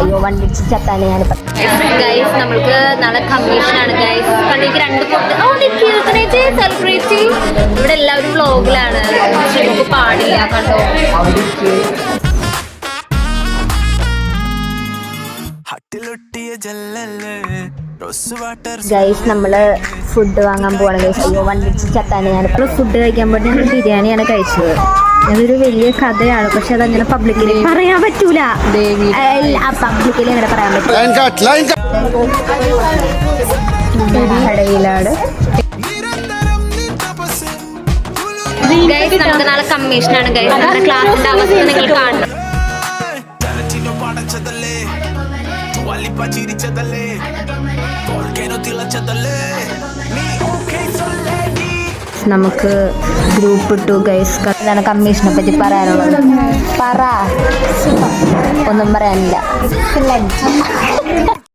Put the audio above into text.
അയ്യോ വണ്ടിച്ച് ചത്താനെ ഞാൻ ഗൈസ് നമ്മൾക്ക് നാളെ കമ്മീഷനാണ് ഗൈസ്. കണ്ടിക്ക് 2 food celebrate. ഇവിടെ എല്ലാവരും വ്ലോഗിലാണ്, നമുക്ക് പാടില്ല കണ്ടോ. ഗൈസ് നമ്മള് ഫുഡ് വാങ്ങാൻ പോവാണ് ഗൈസ്. അയ്യോ വണ്ടിച്ച് ചത്താനെ ഞാനിപ്പോൾ ഫുഡ് കഴിക്കാൻ പോയിട്ട് ഞങ്ങൾ ബിരിയാണിയാണ് കഴിച്ചത്. അതൊരു വലിയ കഥയാണ്, പക്ഷെ അതങ്ങനെ പബ്ലിക്കില് പറയാൻ പറ്റൂല. പബ്ലിക്കിൽ അങ്ങനെ പറയാൻ പറ്റില്ല. കടയിലാണ് ഗൈസ് നമുക്ക് നാളെ കമ്മീഷനാണ് ഗൈസ്. നമ്മുടെ ക്ലാസ്സിന്റെ അവസ്ഥ നിങ്ങൾ കാണണം. നമുക്ക് ഗ്രൂപ്പ് ഇട്ടു ഗൈസ്. എന്താണ് കമ്മീഷനെ പറ്റി പറയാനുള്ളത്? പറ. ഒന്നും പറയാനില്ല.